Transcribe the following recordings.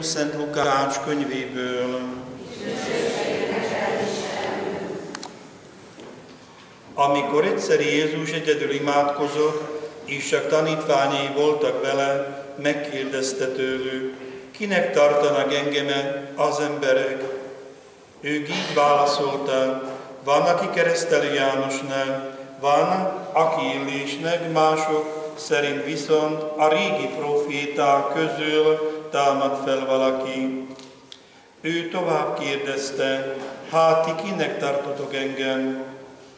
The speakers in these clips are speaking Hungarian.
Szent Lukács könyvéből. Amikor egyszer Jézus egyedül imádkozott, és csak tanítványai voltak vele, megkérdezte tőlük, kinek tartanak engemet az emberek? Ők így válaszoltak, van, aki keresztelő Jánosnak, van, aki Illésnek, mások szerint viszont a régi proféták közül támad fel valaki. Ő tovább kérdezte, hát ti kinek tartotok engem?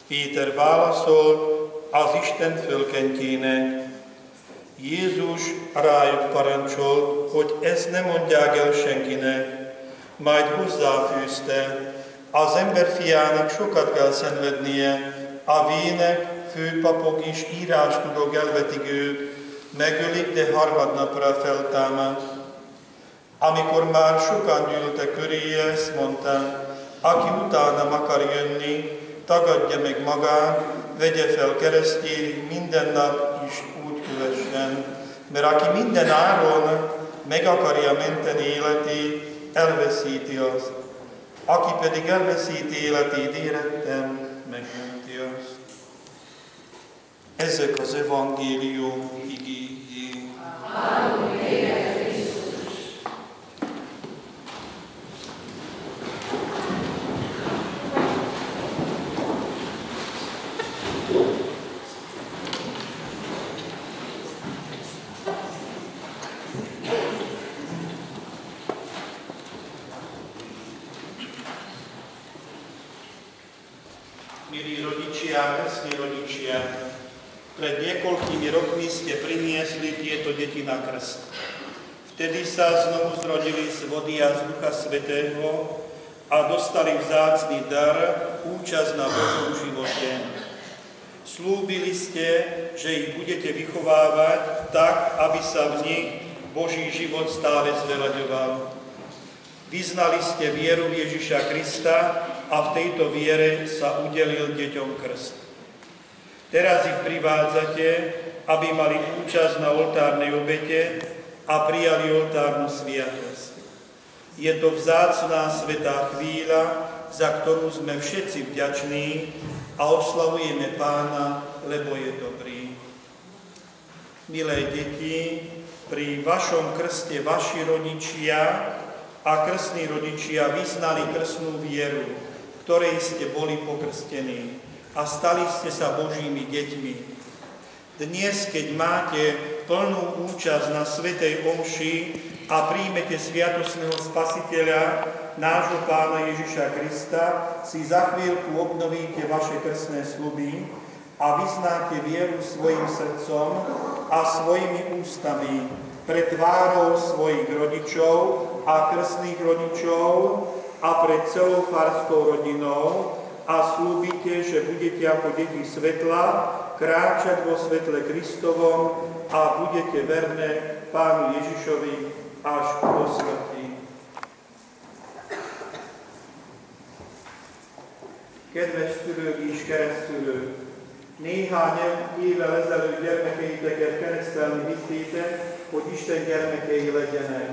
Péter válaszolt, az Isten fölkentjének. Jézus rájuk parancsolt, hogy ezt ne mondják el senkinek, majd hozzáfűzte, az emberfiának sokat kell szenvednie, a vének, főpapok és írástudók elvetik őt, megölik, de harmadnapra feltámad. Amikor már sokan gyűltek köréje, ezt mondta, aki utánam akar jönni, tagadja meg magát, vegye fel keresztjét, minden nap is úgy kövessen. Mert aki minden áron meg akarja menteni életét, elveszíti azt. Aki pedig elveszíti életét érettem, megmenti azt. Ezek az evangélium igéi. Milí rodičia, krstní rodičia, pred niekoľkými rokmi ste priniesli tieto deti na krst. Vtedy sa znovu zrodili z vody a z Ducha Svätého a dostali vzácny dar, účasť na Božom živote. Slúbili ste, že ich budete vychovávať tak, aby sa v nich Boží život stále zvelaďoval. Vyznali ste vieru v Ježiša Krista a v tejto viere sa udelil deťom krst. Teraz ich privádzate, aby mali účasť na oltárnej obete a prijali oltárnu sviatosť. Je to vzácna svätá chvíľa, za ktorú sme všetci vďační a oslavujeme Pána, lebo je dobrý. Milé deti, pri vašom krste vaši rodičia a krstní rodičia vyznali krstnú vieru, ktorej ste boli pokrstení a stali ste sa Božími deťmi. Dnes, keď máte plnú účasť na svätej omši a príjmete sviatosného Spasiteľa, nášho Pána Ježiša Krista, si za chvíľku obnovíte vaše krstné sľuby a vyznáte vieru svojim srdcom a svojimi ústami pred tvárou svojich rodičov a krstných rodičov a pred celou farskou rodinou a slúbite, že budete ako deti svetla kráčať vo svetle Kristovom a budete verné Pánu Ježišovi až do smrti. Kedves szülők és keresztülők, néhány évvel ezelőtt gyermekeiteket keresztelni vittétek, hogy Isten gyermekei legyenek.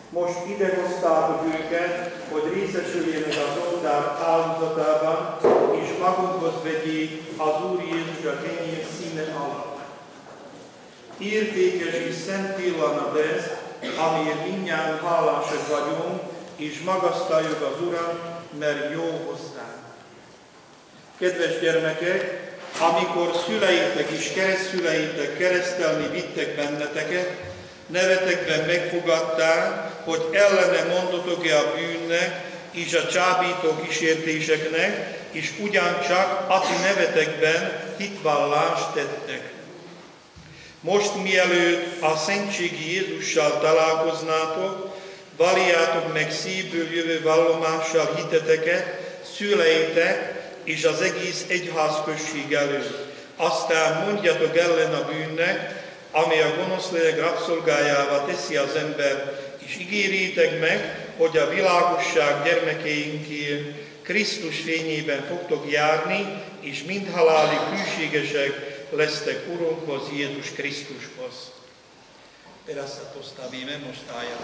Most ide hoztátok őket, hogy részesüljenek az oltár áldozatában, és magukhoz vegyék az Úr Jézus a kenyér színe alatt. Értékes és szent pillanat ez, amiért mindnyájan hálásak vagyunk, és magasztaljuk az Urat, mert jó hozzánk. Kedves gyermekek, amikor szüleitek és keresztszüleitek keresztelni vittek benneteket, nevetekben megfogadták, hogy ellene mondotok-e a bűnnek és a csábító kísértéseknek, és ugyancsak a ti nevetekben hitvallást tettek. Most mielőtt a szentségi Jézussal találkoznátok, valljátok meg szívből jövő vallomással hiteteket, szüleitek és az egész egyházközség előtt. Aztán mondjatok ellen a bűnnek, amely a gonosz lélek rabszolgájává teszi az ember, és ígérjétek meg, hogy a világosság gyermekeinkért Krisztus fényében fogtok járni, és mind halálig hűségesek lesztek Urunkhoz, Jézus Krisztushoz. Teraz sa postavíme, môž stájať.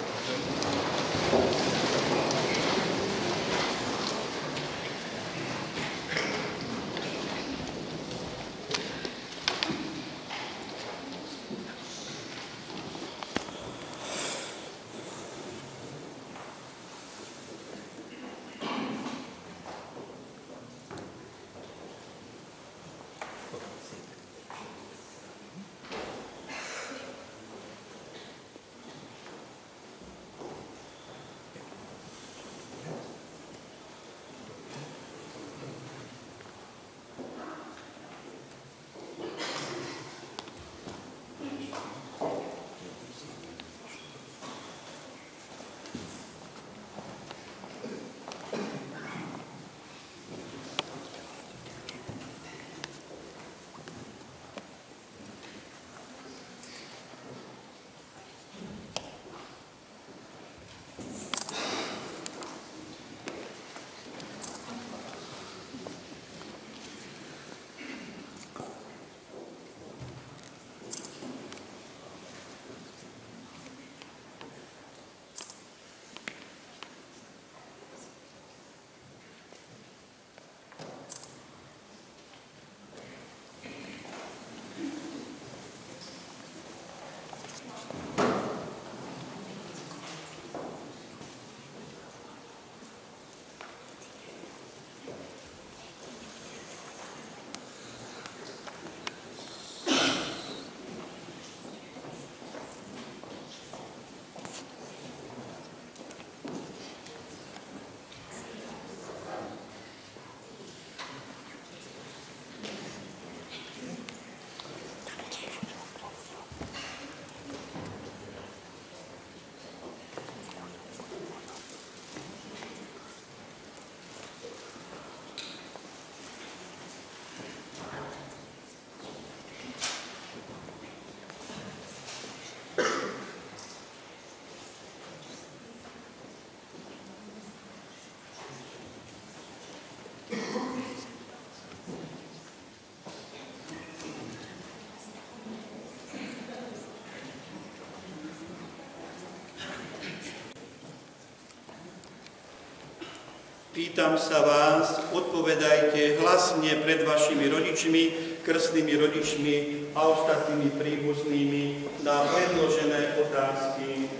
Pýtam sa vás, odpovedajte hlasne pred vašimi rodičmi, krstnými rodičmi a ostatnými príbuznými na predložené otázky.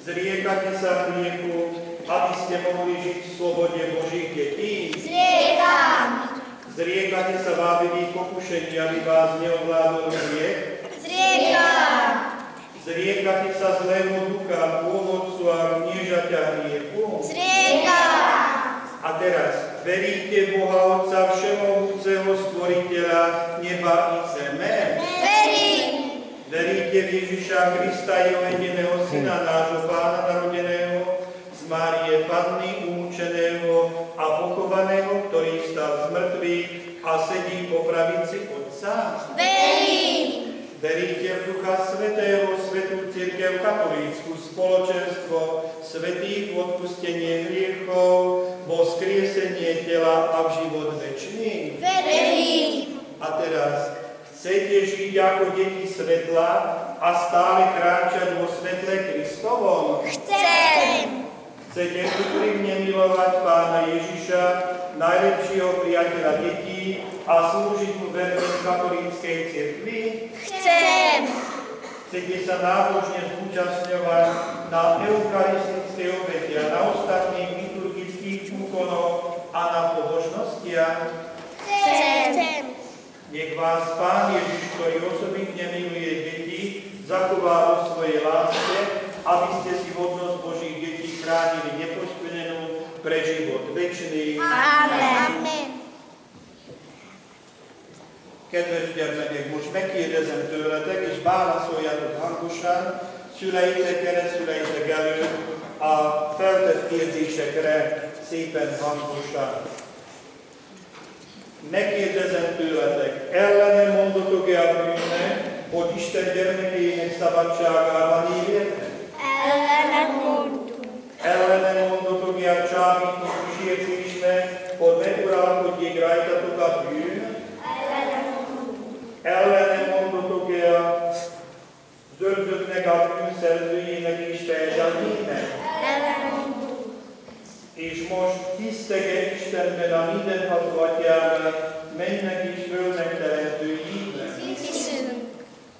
Zriekate sa hriechu, aby ste mohli žiť v slobode Božích detí? Zriekam. Zriekate sa vábivých pokušení, aby vás neovládol hriech? Zriekam. Zriekate sa zlého ducha, pôvodcu a kniežaťa hriechu? Zriekam. A teraz, veríte Boha Otca Všemohúceho, Stvoriteľa neba i zeme? Verím. Veríte v Ježiša Krista, jeho jediného Syna, nášho Pána narodeného, z Márie Panny, umúčeného a pochovaného, ktorý stal z mŕtvych a sedí po pravici Otca? Verím. Veríte v Ducha Svätého, Svätú Cirkev katolícku, spoločenstvo svätých, odpustenie hriechov, vzkriesenie tela a v život večný? Verím. A teraz, chcete žiť ako deti svetla a stále kráčať vo svetle Kristovom? Chcem. Chcete úprimne milovať Pána Ježiša, najlepšieho priateľa detí a slúžiť mu verne v katolíckej cirkvi? Chcem. Chcete sa nábožne zúčastňovať na eucharistickej obete a na ostatných liturgických úkonoch a na pobožnostiach? Chcem. Nech vás Pán Ježiš, ktorý osobitne miluje deti, zachová vo svojej láske, aby ste si hodnosť Božích detí chránili nepoškvrnenú pre život večný. Amen. Kedves gyermekek, most megkérdezem tőletek, és válaszoljatok hangosan szüleitek, keresztszüleitek előtt a feltett kérdésekre szépen hangosan. Megkérdezem tőletek, ellene mondotok-e a bűnnek, hogy Isten gyermekének szabadságában éljetek? Ellene mondunk. Ellene mondotok-e a csábító kísértésnek, hogy meguralkodjék rajtatok a bűn? Ellene mondotok-e a döntőknek meg a bűnszerzőjének is feldalítani. És most tisztelj Istenben, a mindenható Atyában, mennek és földnek teremtő hívben.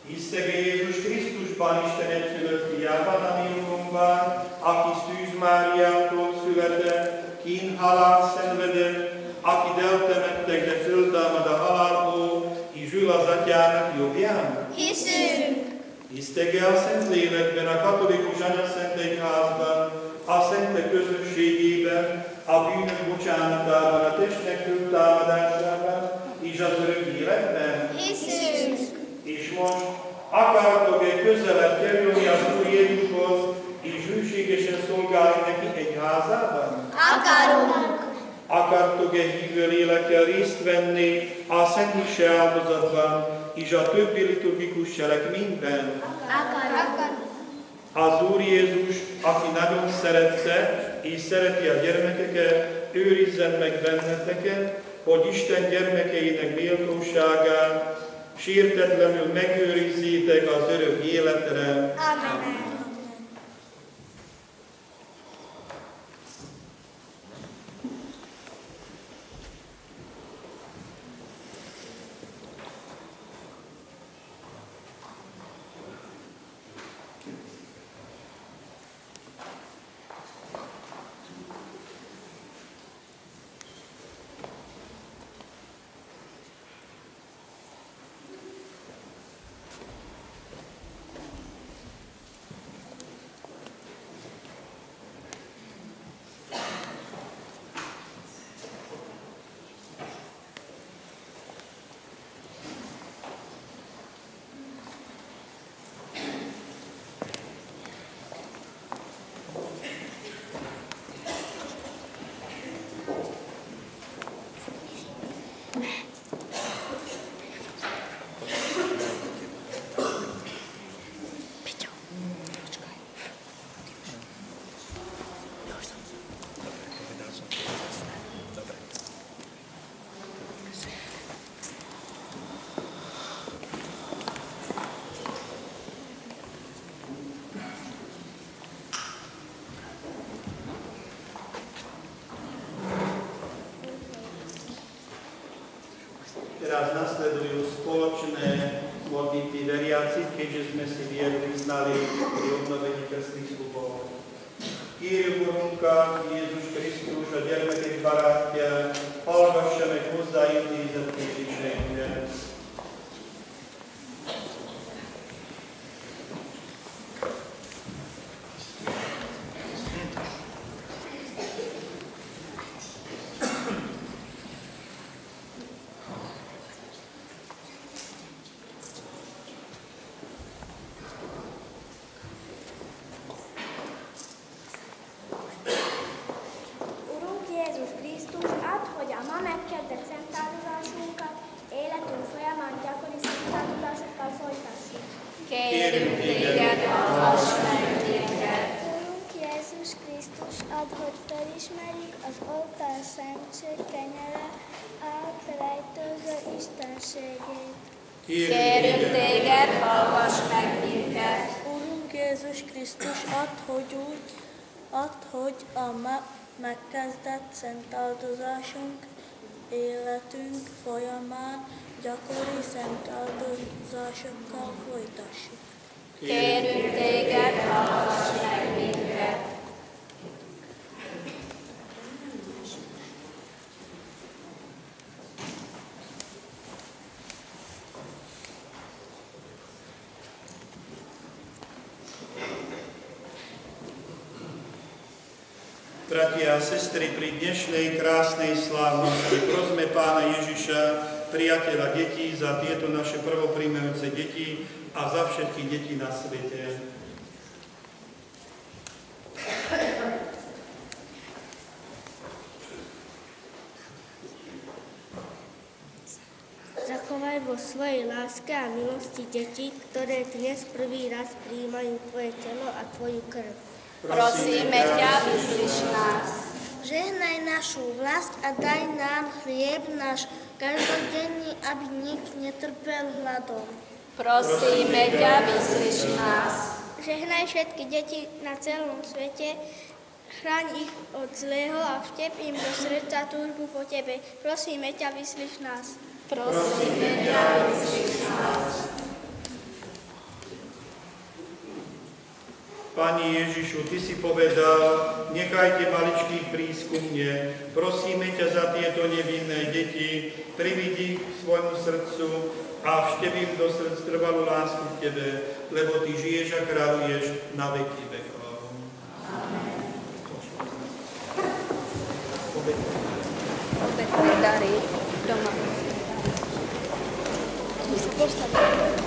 Hisztek Jézus Krisztusban, Isten egyszülött fiában, a mi Urunkban, aki Szűz Máriától született, kín halált szenvedett, akit eltemettek, de föltámad a halálból, és ül az Atyának jobbján? Hiszünk. Hisztek a Szentlélekben, a katolikus anyaszent egyházban, a szentek közösségében, a bűnök bocsánatában, a testnek föltámadásában, és az örök életben? Hiszünk. És most akartok-e közelebb kerülni az Úr Jézushoz, és hűségesen szolgálni neki egyházában? Akarunk. Akartok-e hívő lélekkel részt venni a Szent Mise áldozatban, és a többi liturgikus cselekményben? Akarunk. Az Úr Jézus, aki nagyon szerette és szereti a gyermekeket, őrizzen meg benneteket, hogy Isten gyermekeinek méltóságán sértetlenül megőrizzétek az örök életre. Amen. Teraz nasledujú spoločné modlitby veriacich, keďže sme si vieru vyznali pri obnovení krstných slubov. Kyrie Urunka, Jézus Krisztus, a gyermekek barátja, hallgassa meg hozzá intézett kéréseinket. Kérünk téged, hallgass meg minket. Urunk Jézus Krisztus, add, hogy felismerjük az oltár szentség kenyere elfelejtőző istenségét. Kérünk téged, hallgass meg minket. Urunk Jézus Krisztus, add, hogy a megkezdett szent áldozásunk életünk folyamán gyakori szent áldozásokkal folytassuk. Kérünk téged, hallgass meg minket. Bratia a sestry, pri dnešnej krásnej slávnosti prosme Pána Ježiša, priateľa detí, za tieto naše prvopríjmajúce deti a za všetky deti na svete. Zachovaj vo svojej láske a milosti deti, ktoré dnes prvý raz prijímajú tvoje telo a tvoju krv. Prosíme ťa, vyslíš nás. Žehnaj našu vlast a daj nám chlieb náš každodenný, aby nik netrpel hladom. Prosíme ťa, vyslíš nás. Požehnaj všetky deti na celom svete, chráň ich od zlého a vtep im do srdca túžbu po Tebe. Prosíme ťa, vyslíš nás. Prosíme ťa, vyslíš nás. Pani Ježišu, Ty si povedal, nechajte maličkých prísť ku mne. Prosíme ťa za tieto nevinné deti, prividí k svojmu srdcu a vštepím do srdc trvalú lásku k Tebe, lebo Ty žiješ a kráľuješ na veky vekov. Obetné dary doma. My sa postavíme.